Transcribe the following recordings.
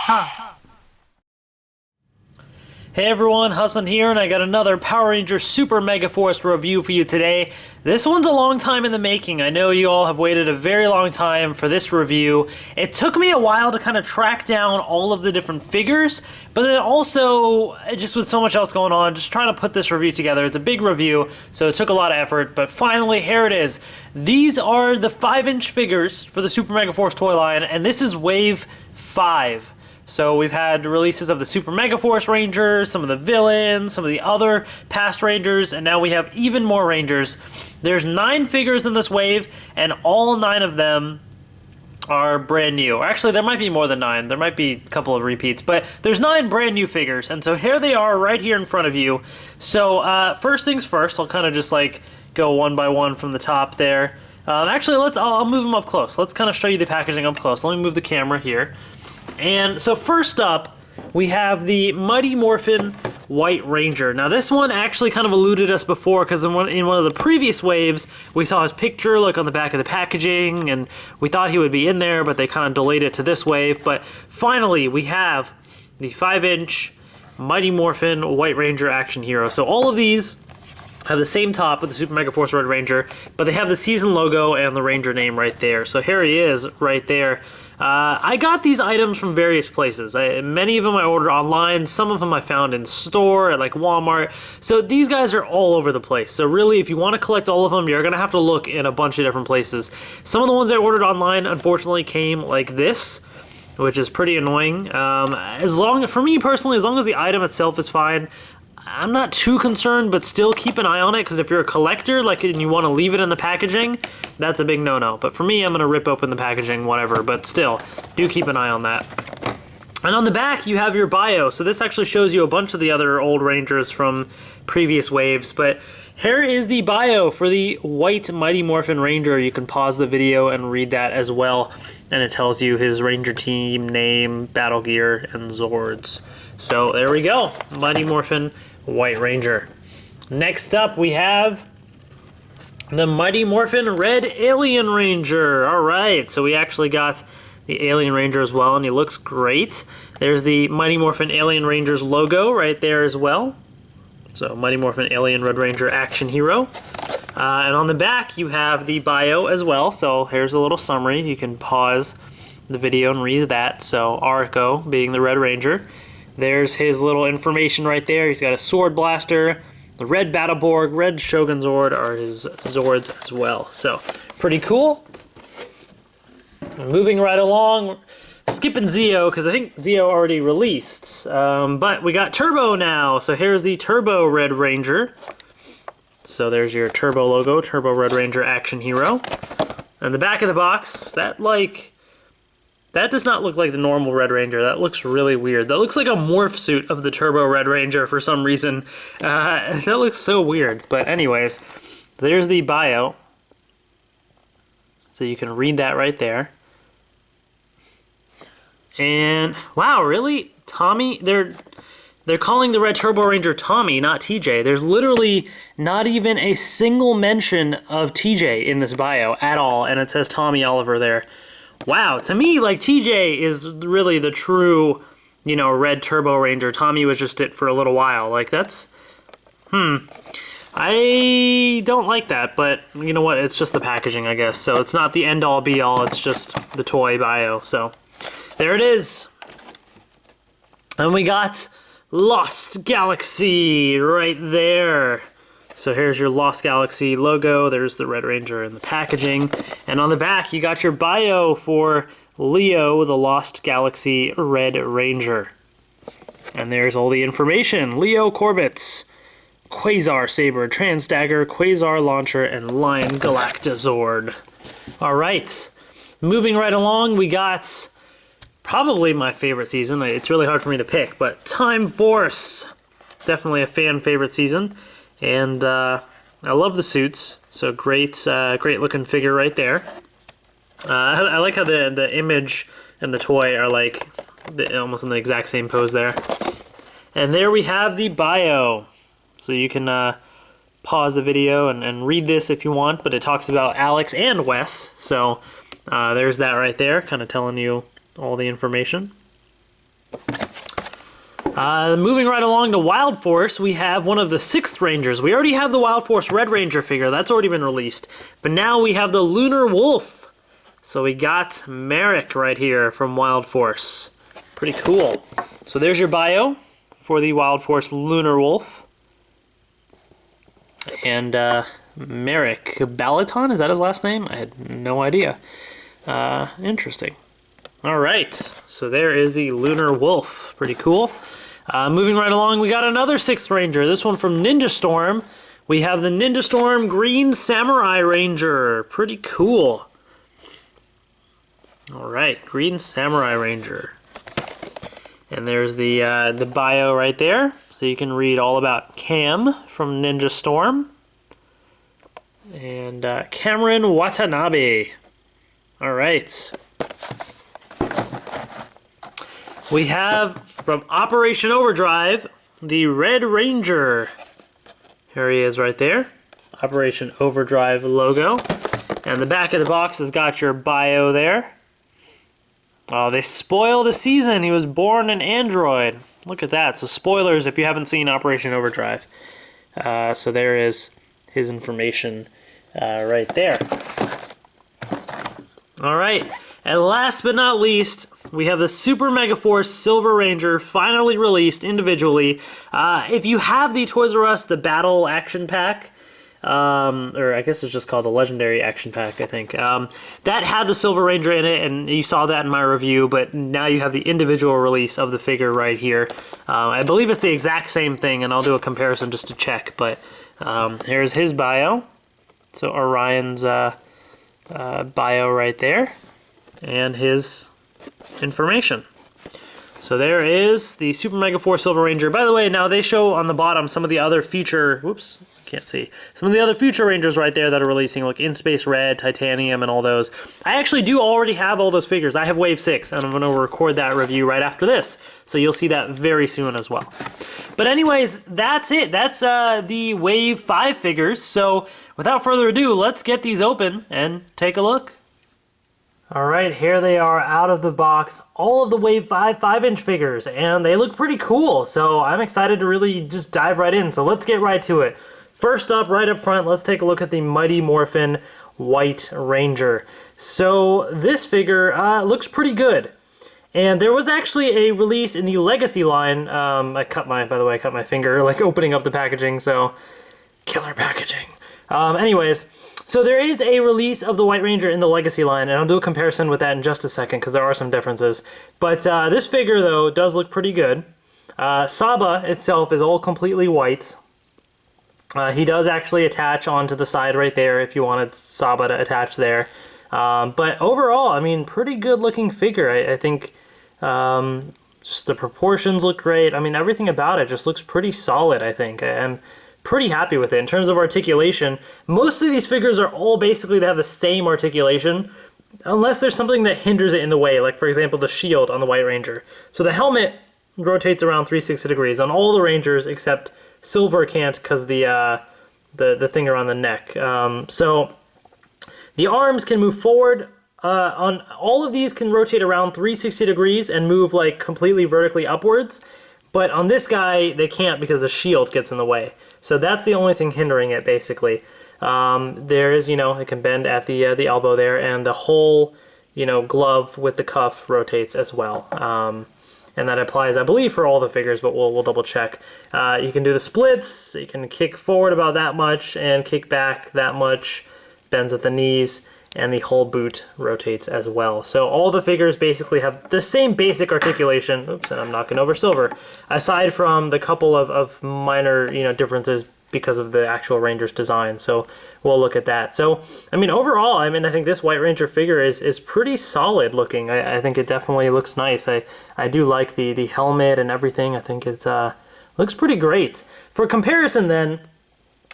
Hey everyone, Hassan here, and I got another Power Rangers Super Megaforce review for you today. This one's a long time in the making. I know you all have waited a very long time for this review. It took me a while to kind of track down all of the different figures, but then also, just with so much else going on, just trying to put this review together. It's a big review, so it took a lot of effort, but finally, here it is. These are the 5-inch figures for the Super Megaforce toy line, and this is Wave 5. So we've had releases of the Super Megaforce Rangers, some of the villains, some of the other past Rangers, and now we have even more Rangers. There's 9 figures in this wave, and all 9 of them are brand new. Actually, there might be more than 9. There might be a couple of repeats, but there's 9 brand new figures, and so here they are right here in front of you. So first things first, I'll kind of just like go one by one from the top there. Actually, I'll move them up close. Let's kind of show you the packaging up close. Let me move the camera here. And so first up, we have the Mighty Morphin White Ranger. Now this one actually kind of eluded us before because in one of the previous waves, we saw his picture on the back of the packaging, and we thought he would be in there, but they kind of delayed it to this wave. But finally, we have the 5-inch Mighty Morphin White Ranger action hero. So all of these have the same top with the Super Megaforce Red Ranger, but they have the season logo and the Ranger name right there. So here he is right there. I got these items from various places. Many of them I ordered online, some of them I found in store at like Walmart. So these guys are all over the place. So really, if you want to collect all of them, you're going to have to look in a bunch of different places. Some of the ones I ordered online, unfortunately, came like this, which is pretty annoying. For me personally, as long as the item itself is fine, I'm not too concerned, but still keep an eye on it, because if you're a collector, and you want to leave it in the packaging, that's a big no-no. But for me, I'm going to rip open the packaging, whatever, but still, do keep an eye on that. And on the back, you have your bio. So this actually shows you a bunch of the other old Rangers from previous waves, but here is the bio for the White Mighty Morphin Ranger. You can pause the video and read that as well, and it tells you his Ranger team, name, battle gear, and Zords. So there we go, Mighty Morphin White Ranger. Next up, we have the Mighty Morphin Red Alien Ranger. All right, so we actually got the Alien Ranger as well, and he looks great. There's the Mighty Morphin Alien Ranger's logo right there as well. So Mighty Morphin Alien Red Ranger action hero. And on the back, you have the bio as well. So here's a little summary. You can pause the video and read that. So Arco being the Red Ranger. There's his little information right there. He's got a sword blaster, the red Battleborg, red Shogun Zord are his Zords as well. So, pretty cool. Moving right along, skipping Zeo, because I think Zeo already released. But we got Turbo now. So here's the Turbo Red Ranger. So there's your Turbo logo, Turbo Red Ranger action hero. And the back of the box, that does not look like the normal Red Ranger. That looks really weird. That looks like a morph suit of the Turbo Red Ranger for some reason. That looks so weird. But anyways, there's the bio. So you can read that right there. And wow, really? Tommy? They're calling the Red Turbo Ranger Tommy, not TJ. There's literally not even a single mention of TJ in this bio at all. And it says Tommy Oliver there. Wow, to me, TJ is really the true, Red Turbo Ranger. Tommy was just it for a little while. That's, I don't like that, but you know what? It's just the packaging, I guess. So it's not the end-all, be-all. It's just the toy bio. So there it is. And we got Lost Galaxy right there. So here's your Lost Galaxy logo. There's the Red Ranger in the packaging. And on the back, you got your bio for Leo, the Lost Galaxy Red Ranger. And there's all the information. Leo Corbett, Quasar Saber, Trans Dagger, Quasar Launcher, and Lion Galactazord. All right. Moving right along, we got probably my favorite season. It's really hard for me to pick, but Time Force. Definitely a fan favorite season. And I love the suits, so great looking figure right there. I like how the image and the toy are almost in the exact same pose there. And there we have the bio. So you can pause the video and read this if you want, but it talks about Alex and Wes. So there's that right there, kind of telling you all the information. Moving right along to Wild Force, we have one of the 6th Rangers. We already have the Wild Force Red Ranger figure. That's already been released. But now we have the Lunar Wolf. So we got Merrick right here from Wild Force. Pretty cool. So there's your bio for the Wild Force Lunar Wolf. And Merrick Balaton, is that his last name? I had no idea. Interesting. All right, so there is the Lunar Wolf. Pretty cool. Moving right along, we got another 6th Ranger. This one from Ninja Storm. We have the Ninja Storm Green Samurai Ranger. Pretty cool. All right, Green Samurai Ranger. And there's the bio right there. So you can read all about Cam from Ninja Storm. And Cameron Watanabe. All right. We have from Operation Overdrive, the Red Ranger. Here he is right there. Operation Overdrive logo. And the back of the box has got your bio there. Oh, they spoiled the season. He was born an android. Look at that. So spoilers if you haven't seen Operation Overdrive. So there is his information right there. All right. And last but not least, we have the Super Megaforce Silver Ranger finally released individually. If you have the Toys R Us, the Battle Action Pack, or I guess it's just called the Legendary Action Pack, I think, that had the Silver Ranger in it, and you saw that in my review, but now you have the individual release of the figure right here. I believe it's the exact same thing, and I'll do a comparison just to check, but here's his bio. So Orion's bio right there. And his information. So there is the Super Megaforce Silver Ranger. By the way, now they show on the bottom some of the other future, whoops, can't see, some of the other future Rangers right there that are releasing, like In Space Red, Titanium, and all those. I actually do already have all those figures. I have Wave 6, and I'm going to record that review right after this. So you'll see that very soon as well. But anyways, that's it. That's the Wave 5 figures. So without further ado, let's get these open and take a look. Alright, here they are out of the box, all of the Wave 5 5-inch figures, and they look pretty cool, so I'm excited to really just dive right in, so let's get right to it. First up, right up front, let's take a look at the Mighty Morphin White Ranger. So this figure looks pretty good, and there was actually a release in the Legacy line. By the way, I cut my finger like opening up the packaging, so killer packaging. Anyways, so there is a release of the White Ranger in the Legacy line, and I'll do a comparison with that in just a second because there are some differences. But this figure, though, does look pretty good. Saba itself is all completely white. He does actually attach onto the side right there if you wanted Saba to attach there. But overall, I mean, pretty good looking figure. I think just the proportions look great. I mean, everything about it just looks pretty solid, I think. I'm pretty happy with it. In terms of articulation, most of these figures are all basically to have the same articulation, unless there's something that hinders it in the way, like for example the shield on the White Ranger. So the helmet rotates around 360 degrees on all the Rangers except Silver can't because the thing around the neck. So the arms can move forward. On all of these can rotate around 360 degrees and move like completely vertically upwards. But on this guy, they can't because the shield gets in the way. So that's the only thing hindering it, basically. There is, it can bend at the elbow there, and the whole, glove with the cuff rotates as well. And that applies, I believe, for all the figures, but we'll double check. You can do the splits. You can kick forward about that much and kick back that much. Bends at the knees. And the whole boot rotates as well. So all the figures basically have the same basic articulation. Oops, and I'm knocking over Silver. Aside from the couple of minor, differences because of the actual Ranger's design. So we'll look at that. So, I mean, overall, I think this White Ranger figure is pretty solid looking. I think it definitely looks nice. I do like the helmet and everything. I think it looks pretty great. For comparison then,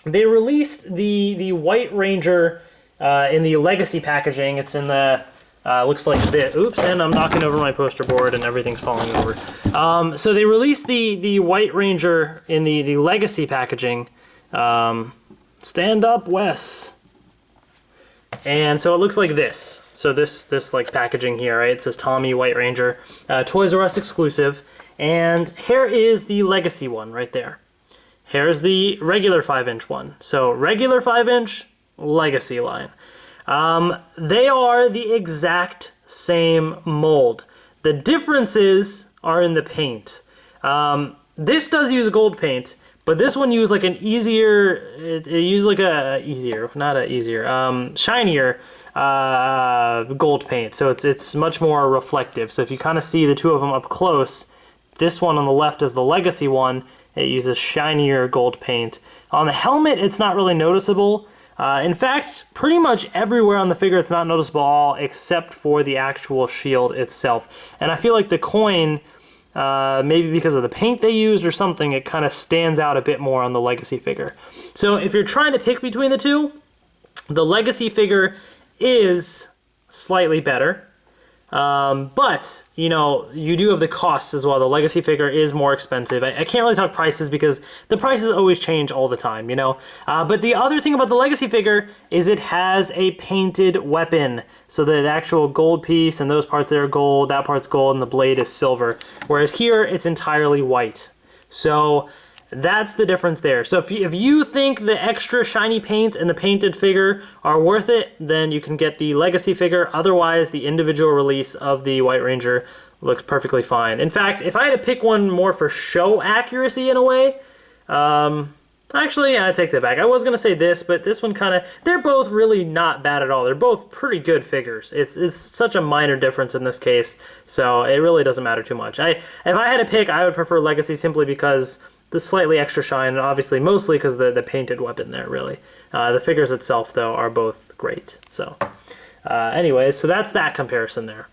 they released the White Ranger in the Legacy packaging. It's in the, looks like this. Oops, and I'm knocking over my poster board and everything's falling over. So they released the White Ranger in the Legacy packaging. Stand up, Wes. And so it looks like this. So this like packaging here, right? It says Tommy White Ranger, Toys R Us exclusive. And here is the Legacy one right there. Here's the regular 5-inch one. So regular 5-inch, Legacy line. They are the exact same mold. The differences are in the paint. This does use gold paint, but this one used like an easier, it used like shinier gold paint. So it's much more reflective. So if you kind of see the two of them up close, this one on the left is the Legacy one. It uses shinier gold paint. On the helmet, it's not really noticeable. In fact, pretty much everywhere on the figure it's not noticeable at all except for the actual shield itself. And I feel like the coin, maybe because of the paint they used or something, it kind of stands out a bit more on the Legacy figure. So if you're trying to pick between the two, the Legacy figure is slightly better. But, you know, you do have the costs as well. The Legacy figure is more expensive. I can't really talk prices because the prices always change all the time, you know. But the other thing about the Legacy figure is it has a painted weapon. So the actual gold piece and those parts there are gold, that part's gold, and the blade is silver. Whereas here, it's entirely white. So that's the difference there. So if you think the extra shiny paint and the painted figure are worth it, then you can get the Legacy figure. Otherwise, the individual release of the White Ranger looks perfectly fine. In fact, if I had to pick one more for show accuracy in a way, actually, I take that back. I was going to say this, but this one kind of, they're both really not bad at all. They're both pretty good figures. It's such a minor difference in this case, so it really doesn't matter too much. If I had to pick, I would prefer Legacy simply because the slightly extra shine, and obviously mostly because the painted weapon there, really. The figures itself, though, are both great. So, anyways, so that's that comparison there.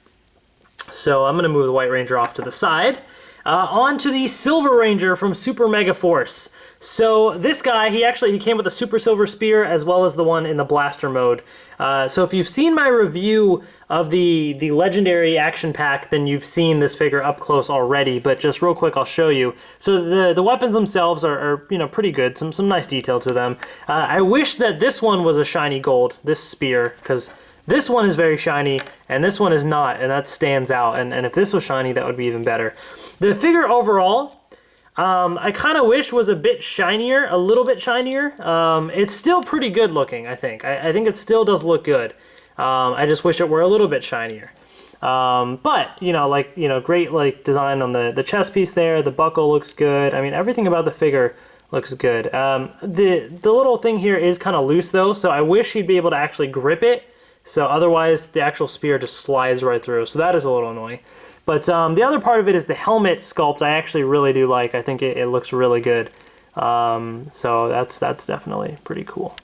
So I'm going to move the White Ranger off to the side. On to the Silver Ranger from Super Megaforce. So this guy, he came with a Super Silver Spear as well as the one in the blaster mode. So if you've seen my review of the legendary action pack, then you've seen this figure up close already, but just real quick I'll show you. So the weapons themselves are you know, pretty good, some nice detail to them. I wish that this one was a shiny gold, this spear, because this one is very shiny and this one is not, and that stands out, and if this was shiny that would be even better. The figure overall, I kind of wish was a bit shinier, a little bit shinier. It's still pretty good looking, I think. I think it still does look good. I just wish it were a little bit shinier. But, you know, great like design on the chest piece there. The buckle looks good. I mean, everything about the figure looks good. The little thing here is kind of loose though, so I wish he'd be able to actually grip it. So otherwise, the actual spear just slides right through. So that is a little annoying. But the other part of it is the helmet sculpt. I actually really do like. I think it looks really good. So that's definitely pretty cool.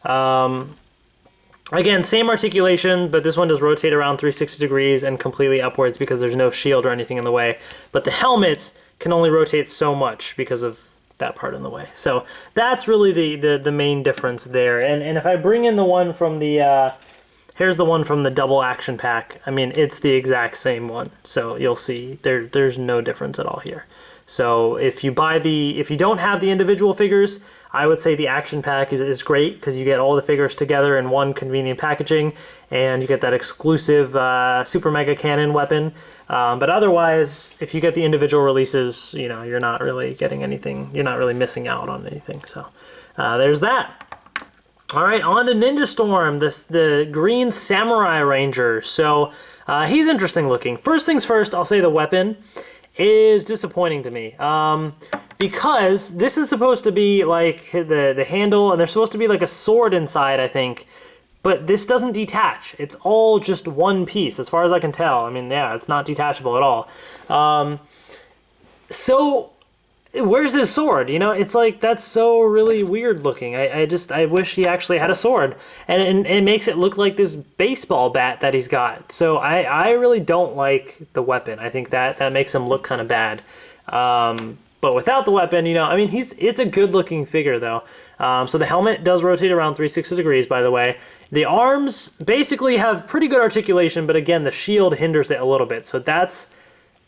Again, same articulation, but this one does rotate around 360 degrees and completely upwards because there's no shield or anything in the way. But the helmets can only rotate so much because of that part in the way. So that's really the main difference there. And if I bring in the one from the here's the one from the double action pack. I mean, it's the exact same one. So you'll see there's no difference at all here. So if you don't have the individual figures, I would say the action pack is great because you get all the figures together in one convenient packaging and you get that exclusive Super Mega Cannon weapon. But otherwise, if you get the individual releases, you know, you're not really getting anything. You're not really missing out on anything. So there's that. All right, on to Ninja Storm, the green Samurai Ranger. So he's interesting looking. First things first, I'll say the weapon is disappointing to me. Because this is supposed to be like the handle, and there's supposed to be like a sword inside, I think. But this doesn't detach. It's all just one piece, as far as I can tell. I mean, yeah, it's not detachable at all. So where's his sword? You know, it's like, that's so really weird looking. I wish he actually had a sword. And it makes it look like this baseball bat that he's got. So I really don't like the weapon. I think that makes him look kind of bad. But without the weapon, you know, I mean, it's a good looking figure though. So the helmet does rotate around 360 degrees, by the way. The arms basically have pretty good articulation, but again, the shield hinders it a little bit. So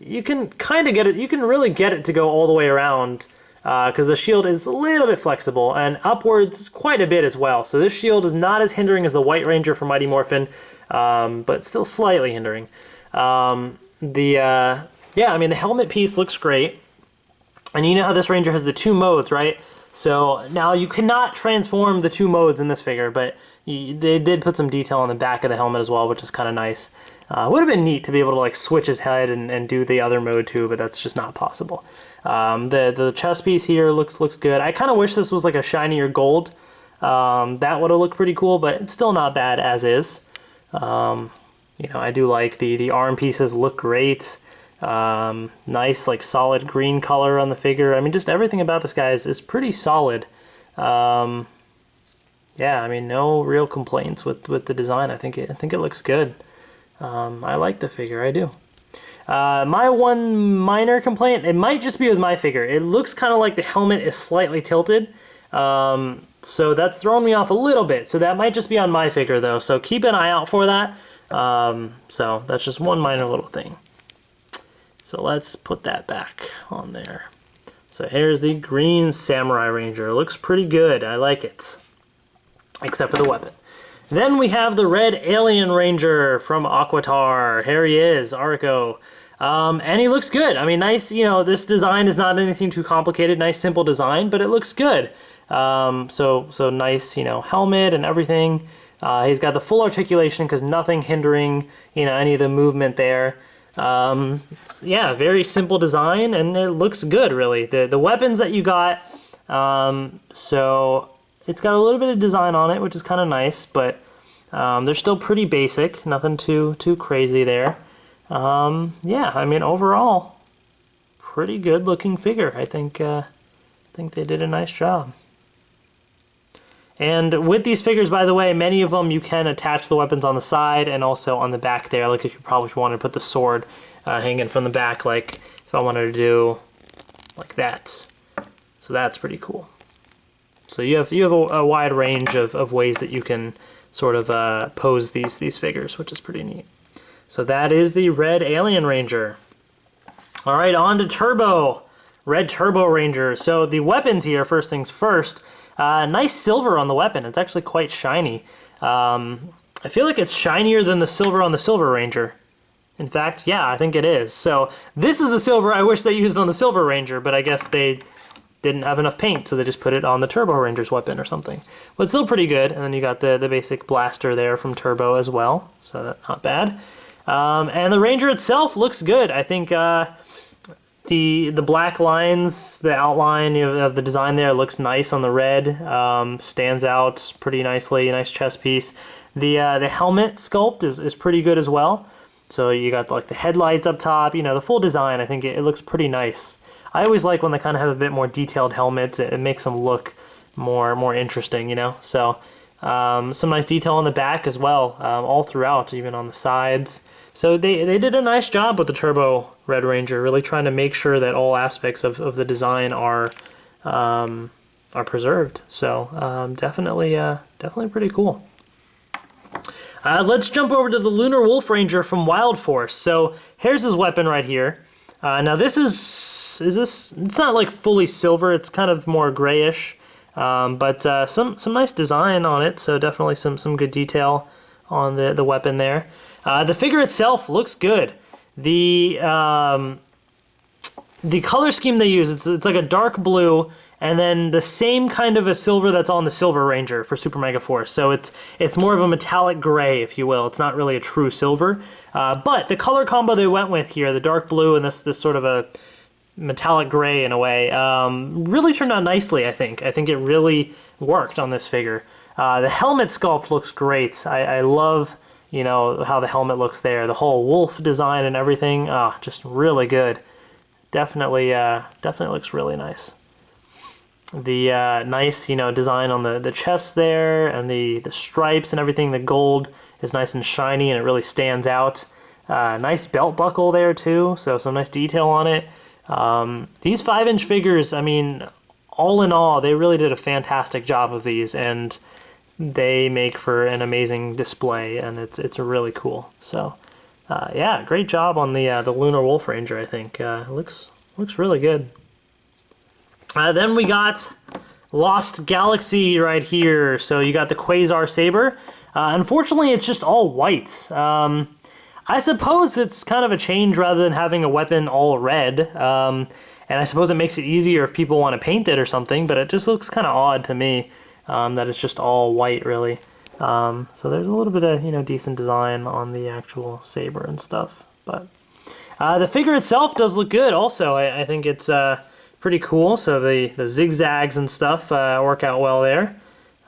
you can kind of get it, you can really get it to go all the way around because the shield is a little bit flexible and upwards quite a bit as well. So this shield is not as hindering as the White Ranger from Mighty Morphin, but still slightly hindering. Yeah, I mean, the helmet piece looks great. And you know how this Ranger has the 2 modes, right? So now you cannot transform the 2 modes in this figure, but they did put some detail on the back of the helmet as well, which is kind of nice. Would have been neat to be able to like switch his head and do the other mode too, but that's just not possible. The chest piece here looks good. I kind of wish this was like a shinier gold. That would have looked pretty cool, but it's still not bad as is. You know, I do like the arm pieces look great. Nice, like solid green color on the figure. I mean, just everything about this guy is pretty solid. Yeah, I mean, no real complaints with the design. I think it looks good. I like the figure, I do. My one minor complaint, it might just be with my figure. It looks kind of like the helmet is slightly tilted. So that's throwing me off a little bit. So that might just be on my figure though. So keep an eye out for that. So that's just one minor little thing. So let's put that back on there. So here's the green Samurai Ranger. It looks pretty good. I like it. Except for the weapon. Then we have the red Alien Ranger from Aquatar. Here he is, Arco. And he looks good. I mean, nice, you know, this design is not anything too complicated. Nice, simple design, but it looks good. So nice, you know, helmet and everything. He's got the full articulation because nothing hindering, you know, any of the movement there. Yeah, very simple design, and it looks good, really. The weapons that you got, so it's got a little bit of design on it, which is kind of nice, but they're still pretty basic. Nothing too crazy there. Yeah, I mean, overall, pretty good looking figure. I think they did a nice job. And with these figures, by the way, many of them you can attach the weapons on the side and also on the back there. Like if you probably wanted to put the sword hanging from the back, like if I wanted to do like that. So that's pretty cool. So you have a wide range of ways that you can sort of pose these figures, which is pretty neat. So that is the red Alien Ranger. All right, on to Turbo, red Turbo Ranger. So the weapons here, first things first. Nice silver on the weapon. It's actually quite shiny. I feel like it's shinier than the silver on the Silver Ranger. In fact, yeah, I think it is. So this is the silver I wish they used on the Silver Ranger, but I guess they didn't have enough paint, so they just put it on the Turbo Ranger's weapon or something. But still pretty good. And then you got the basic blaster there from Turbo as well, so that's not bad. And the Ranger itself looks good. I think the black lines, the outline of the design there looks nice on the red. Stands out pretty nicely. Nice chest piece. The helmet sculpt is pretty good as well. So you got like the headlights up top. You know, the full design. I think it looks pretty nice. I always like when they kind of have a bit more detailed helmets. It makes them look more interesting. You know. So some nice detail on the back as well, all throughout, even on the sides. So they did a nice job with the Turbo Red Ranger, really trying to make sure that all aspects of the design are preserved. So definitely pretty cool. Let's jump over to the Lunar Wolf Ranger from Wild Force. So here's his weapon right here. Now this is this? It's not like fully silver. It's kind of more grayish, but some nice design on it. So definitely some good detail on the weapon there. The figure itself looks good. The color scheme they use, it's like a dark blue, and then the same kind of a silver that's on the Silver Ranger for Super Megaforce. So it's more of a metallic gray, if you will. It's not really a true silver. But the color combo they went with here, the dark blue and this sort of a metallic gray in a way, really turned out nicely, I think. I think it really worked on this figure. The helmet sculpt looks great. I love, you know, how the helmet looks there. The whole wolf design and everything, just really good. Definitely looks really nice. The nice, you know, design on the chest there, and the stripes and everything. The gold is nice and shiny, and it really stands out. Nice belt buckle there too, so some nice detail on it. These 5-inch figures, I mean, all in all, they really did a fantastic job of these, and they make for an amazing display, and it's really cool. So yeah, great job on the Lunar Wolf Ranger. I think looks really good. Then we got Lost Galaxy right here. So you got the Quasar Saber. Unfortunately, it's just all white. I suppose it's kind of a change rather than having a weapon all red. And I suppose it makes it easier if people want to paint it or something, but it just looks kind of odd to me that it's just all white, really. So there's a little bit of, you know, decent design on the actual saber and stuff. But the figure itself does look good also. I think it's pretty cool. So the zigzags and stuff work out well there.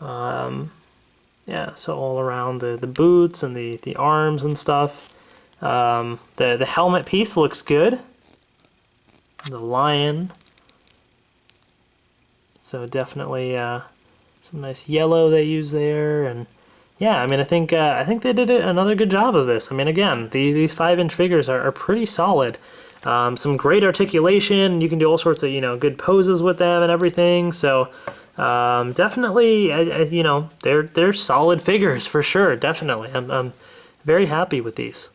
Yeah, so all around the boots and the arms and stuff. The helmet piece looks good. The lion. So definitely some nice yellow they use there, and yeah, I mean I think they did another good job of this. I mean, again, these 5-inch figures are pretty solid. Some great articulation. You can do all sorts of, you know, good poses with them and everything. So definitely, you know, they're solid figures for sure. Definitely, I'm very happy with these.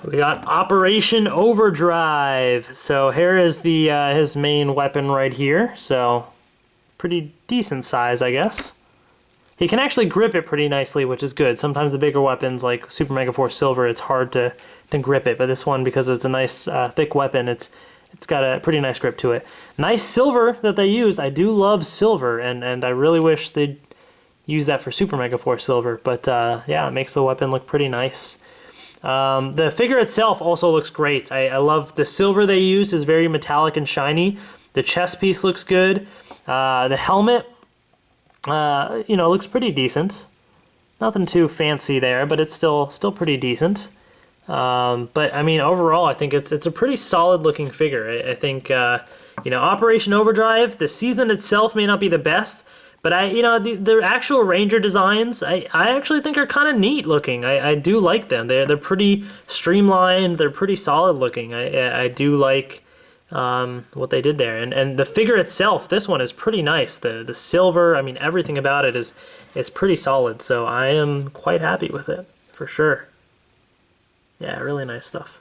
We got Operation Overdrive. So here is the his main weapon right here. So pretty decent size, I guess. He can actually grip it pretty nicely, which is good. Sometimes the bigger weapons like Super Megaforce Silver, it's hard to grip it, but this one, because it's a nice thick weapon, it's got a pretty nice grip to it. Nice silver that they used. I do love silver, and I really wish they'd use that for Super Megaforce Silver. But yeah, it makes the weapon look pretty nice. The figure itself also looks great. I love the silver they used is very metallic and shiny. The chest piece looks good. The helmet, you know, looks pretty decent. Nothing too fancy there, but it's still pretty decent. But I mean, overall, I think it's a pretty solid looking figure. I think you know, Operation Overdrive, the season itself may not be the best, but you know, the actual Ranger designs, I actually think are kind of neat looking. I do like them. They're pretty streamlined. They're pretty solid looking. I do like what they did there, and the figure itself, this one is pretty nice. The silver, I mean, everything about it is pretty solid. So I am quite happy with it for sure. Yeah, really nice stuff.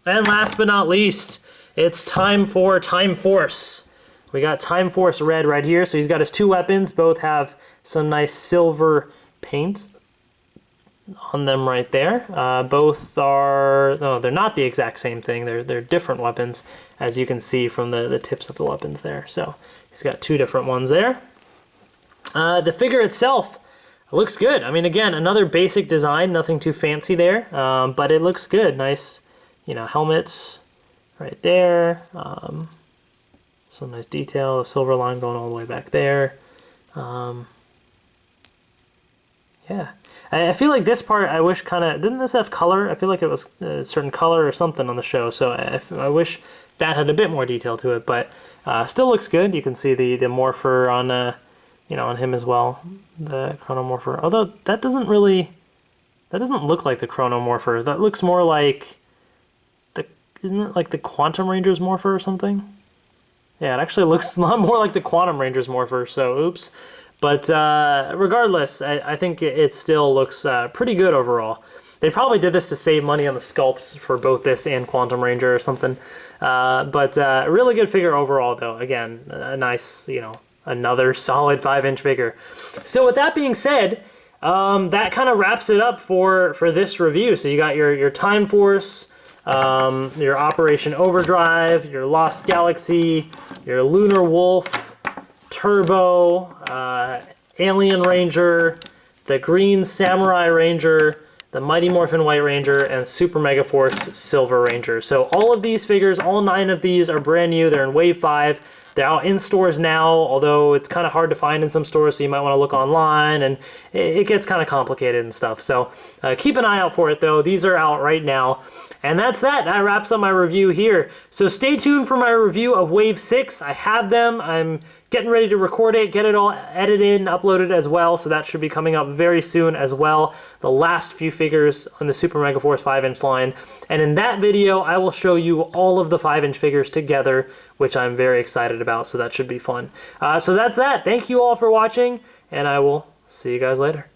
And last but not least, it's time for Time Force. We got Time Force Red right here. So he's got his two weapons. Both have some nice silver paint on them right there. Both are, no, they're not the exact same thing. They're different weapons, as you can see from the tips of the weapons there. So he's got two different ones there. The figure itself looks good. I mean, again, another basic design, nothing too fancy there, but it looks good. Nice, you know, helmets right there. Some nice detail, the silver line going all the way back there. Yeah, I feel like this part, I wish kind of, didn't this have color? I feel like it was a certain color or something on the show, so I wish that had a bit more detail to it, but still looks good. You can see the morpher on, you know, on him as well, the chronomorpher. Although that doesn't look like the chronomorpher. That looks more like isn't it like the Quantum Rangers morpher or something? Yeah, it actually looks a lot more like the Quantum Rangers morpher, so oops. But regardless, I think it still looks pretty good overall. They probably did this to save money on the sculpts for both this and Quantum Ranger or something. But really good figure overall, though. Again, a nice, you know, another solid 5-inch figure. So with that being said, that kind of wraps it up for this review. So you got your Time Force, your Operation Overdrive, your Lost Galaxy, your Lunar Wolf, Turbo, Alien Ranger, the Green Samurai Ranger, the Mighty Morphin White Ranger, and Super Megaforce Silver Ranger. So all of these figures, all 9 of these are brand new. They're in Wave 5. They're out in stores now, although it's kind of hard to find in some stores, so you might want to look online, and it gets kind of complicated and stuff. So keep an eye out for it, though. These are out right now. And that's that. That wraps up my review here. So stay tuned for my review of Wave 6. I have them. I'm getting ready to record it, get it all edited and uploaded as well, so that should be coming up very soon as well. The last few figures on the Super Megaforce 5-inch line. And in that video, I will show you all of the 5-inch figures together, which I'm very excited about, so that should be fun. So that's that. Thank you all for watching, and I will see you guys later.